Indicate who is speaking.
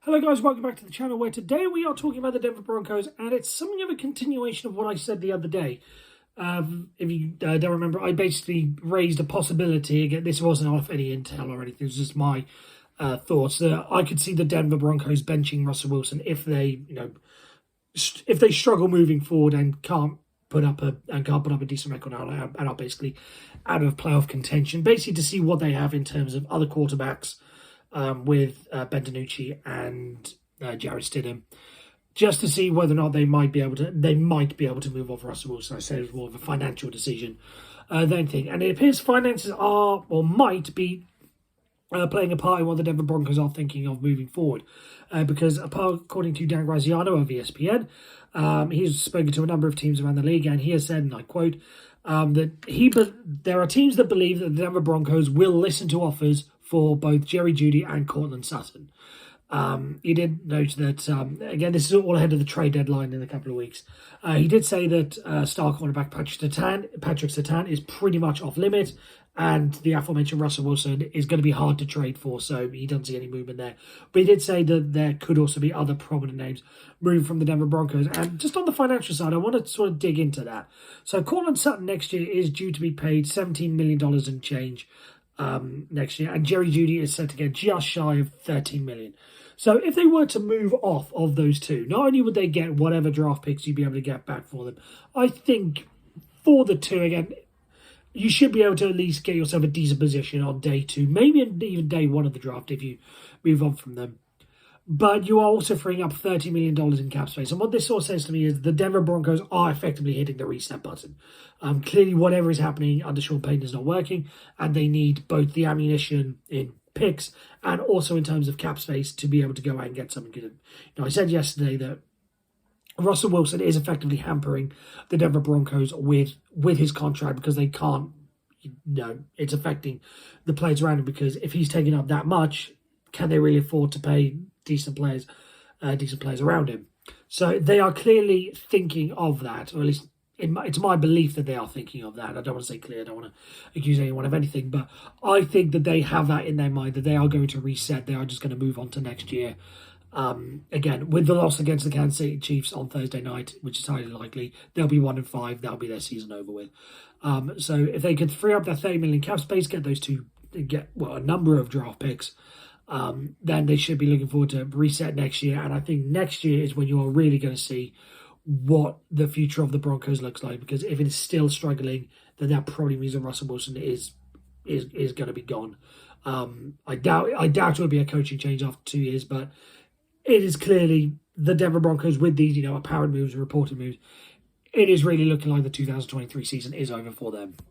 Speaker 1: Hello guys, welcome back to the channel where today we are talking about the Denver Broncos, and it's something of a continuation of what I said the other day. If you don't remember, I basically raised a possibility. Again, this wasn't off any intel or anything, it was just my thoughts that I could see the Denver Broncos benching Russell Wilson if they, if they struggle moving forward and can't put up a decent record and are basically out of playoff contention. Basically, to see what they have in terms of other quarterbacks. With Ben DiNucci and Jared Stidham, just to see whether or not they might be able to move off Russell Wilson. I said it was more of a financial decision than anything, and it appears finances are or might be playing a part in what the Denver Broncos are thinking of moving forward, because according to Dan Graziano of ESPN, he's spoken to a number of teams around the league, and he has said, and I quote, there are teams that believe that the Denver Broncos will listen to offers for both Jerry Jeudy and Courtland Sutton. He did note that, again, this is all ahead of the trade deadline in a couple of weeks. He did say that star cornerback Patrick Surtain is pretty much off limit, and the aforementioned Russell Wilson is going to be hard to trade for, so he doesn't see any movement there. But he did say that there could also be other prominent names moving from the Denver Broncos. And just on the financial side, I want to sort of dig into that. So Courtland Sutton next year is due to be paid $17 million and change next year, and Jerry Jeudy is set to get just shy of $13 million. So if they were to move off of those two, not only would they get whatever draft picks you'd be able to get back for them, I think for the two, again, you should be able to at least get yourself a decent position on day two, maybe even day one of the draft if you move on from them. But you are also freeing up $30 million in cap space. And what this sort of says to me is the Denver Broncos are effectively hitting the reset button. Clearly, whatever is happening under Sean Payton is not working, and they need both the ammunition in picks and also in terms of cap space to be able to go out and get something good. I said yesterday that Russell Wilson is effectively hampering the Denver Broncos with his contract because they can't, it's affecting the players around him, because if he's taking up that much, can they really afford to pay decent players around him? So they are clearly thinking of that, or at least it's my belief that they are thinking of that. I don't want to say clear, I don't want to accuse anyone of anything, but I think that they have that in their mind, that they are going to reset. They are just going to move on to next year. Again, with the loss against the Kansas City Chiefs on Thursday night, which is highly likely, they'll be 1-5. That'll be their season over with. So if they could free up that $30 million cap space, get those two, a number of draft picks, then they should be looking forward to reset next year. And I think next year is when you are really going to see what the future of the Broncos looks like, because if it is still struggling, then that probably means that Russell Wilson is going to be gone. I doubt it will be a coaching change after 2 years, but it is clearly the Denver Broncos with these, apparent moves, reported moves. It is really looking like the 2023 season is over for them.